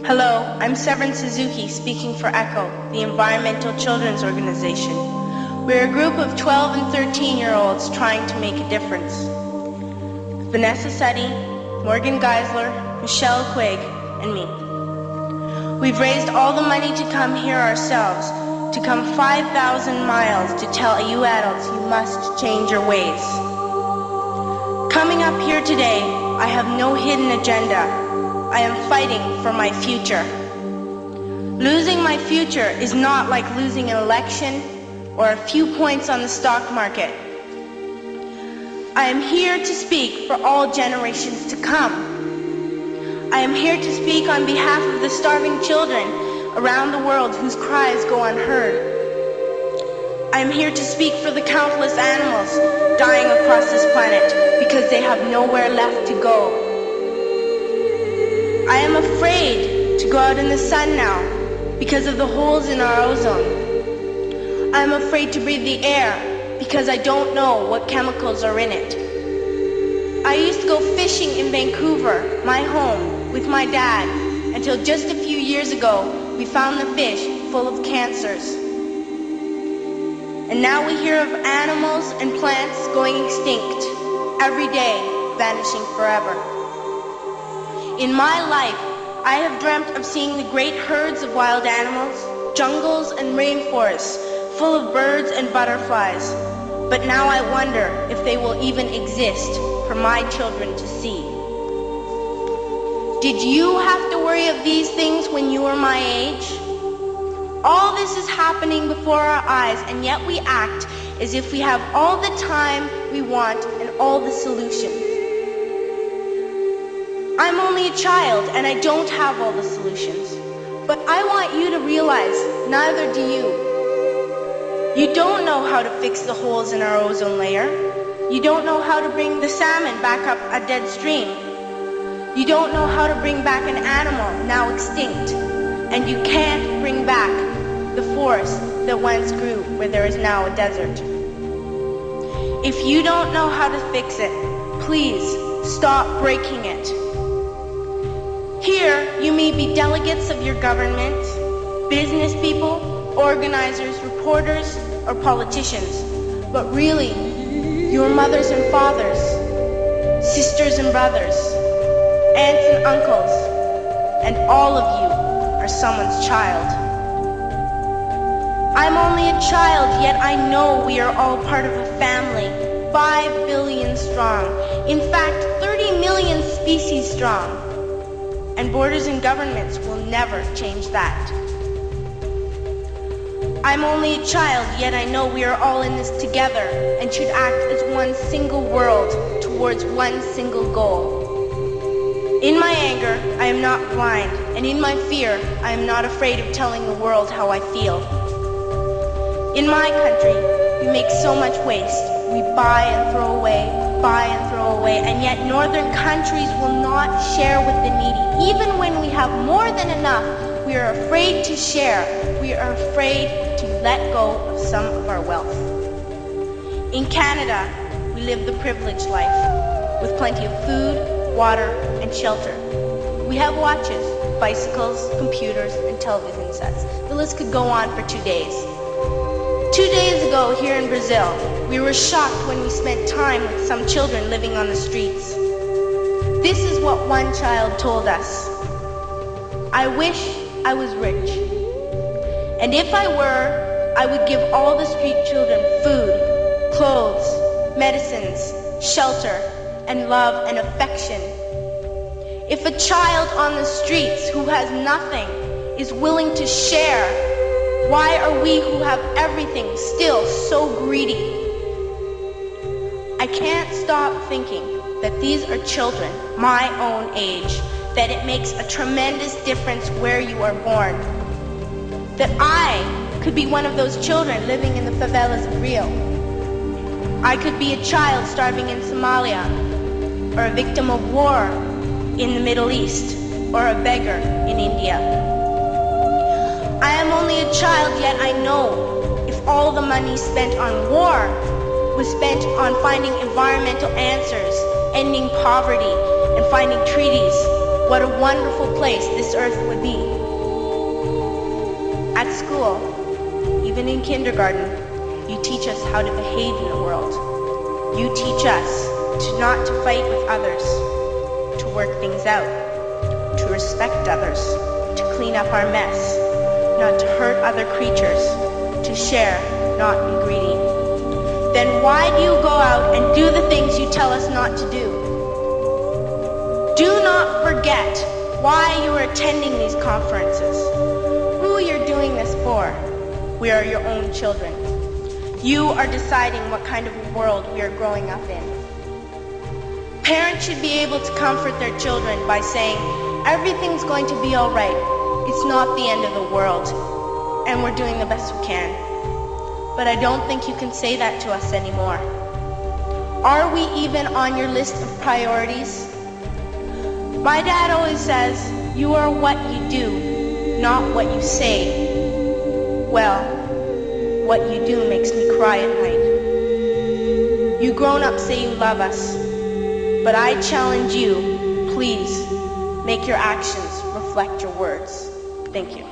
Hello, I'm Severn Suzuki speaking for ECHO, the Environmental Children's Organization. We're a group of 12 and 13-year-olds trying to make a difference. Vanessa Seti, Morgan Geisler, Michelle Quigg, and me. We've raised all the money to come here ourselves, to come 5,000 miles to tell you adults you must change your ways. Coming up here today, I have no hidden agenda. I am fighting for my future. Losing my future is not like losing an election or a few points on the stock market. I am here to speak for all generations to come. I am here to speak on behalf of the starving children around the world whose cries go unheard. I am here to speak for the countless animals dying across this planet because they have nowhere left to go. I am afraid to go out in the sun now because of the holes in our ozone. I am afraid to breathe the air because I don't know what chemicals are in it. I used to go fishing in Vancouver, my home, with my dad, until just a few years ago we found the fish full of cancers. And now we hear of animals and plants going extinct, every day vanishing forever. In my life, I have dreamt of seeing the great herds of wild animals, jungles and rainforests full of birds and butterflies. But now I wonder if they will even exist for my children to see. Did you have to worry of these things when you were my age? All this is happening before our eyes, and yet we act as if we have all the time we want and all the solutions. I'm only a child and I don't have all the solutions. But I want you to realize, neither do you. You don't know how to fix the holes in our ozone layer. You don't know how to bring the salmon back up a dead stream. You don't know how to bring back an animal now extinct. And you can't bring back the forest that once grew where there is now a desert. If you don't know how to fix it, please stop breaking it. Here, you may be delegates of your government, business people, organizers, reporters, or politicians, but really, your mothers and fathers, sisters and brothers, aunts and uncles, and all of you are someone's child. I'm only a child, yet I know we are all part of a family, 5 billion strong, in fact, 30 million species strong. And borders and governments will never change that. I'm only a child, yet I know we are all in this together and should act as one single world towards one single goal. In my anger, I am not blind, and in my fear, I am not afraid of telling the world how I feel. In my country, we make so much waste. We buy and throw away, and yet northern countries will not share with the needy. Even when we have more than enough, we are afraid to share. We are afraid to let go of some of our wealth. In Canada, we live the privileged life, with plenty of food, water, and shelter. We have watches, bicycles, computers, and television sets. The list could go on for 2 days. 2 days ago, here in Brazil, we were shocked when we spent time with some children living on the streets. This is what one child told us. I wish I was rich. And if I were, I would give all the street children food, clothes, medicines, shelter, and love and affection. If a child on the streets who has nothing is willing to share, why are we who have everything still so greedy? I can't stop thinking that these are children my own age, that it makes a tremendous difference where you are born. That I could be one of those children living in the favelas of Rio. I could be a child starving in Somalia, or a victim of war in the Middle East, or a beggar in India. I am only a child, yet I know if all the money spent on war was spent on finding environmental answers, ending poverty, and finding treaties, what a wonderful place this earth would be. At school, even in kindergarten, you teach us how to behave in the world. You teach us not to fight with others, to work things out, to respect others, to clean up our mess, not to hurt other creatures, to share, not be greedy. Then why do you go out and do the things you tell us not to do? Do not forget why you are attending these conferences, who you're doing this for. We are your own children. You are deciding what kind of world we are growing up in. Parents should be able to comfort their children by saying, everything's going to be all right. It's not the end of the world, and we're doing the best we can. But I don't think you can say that to us anymore. Are we even on your list of priorities? My dad always says, you are what you do, not what you say. Well, what you do makes me cry at night. You grown-ups say you love us, but I challenge you, please, make your actions reflect your words. Thank you.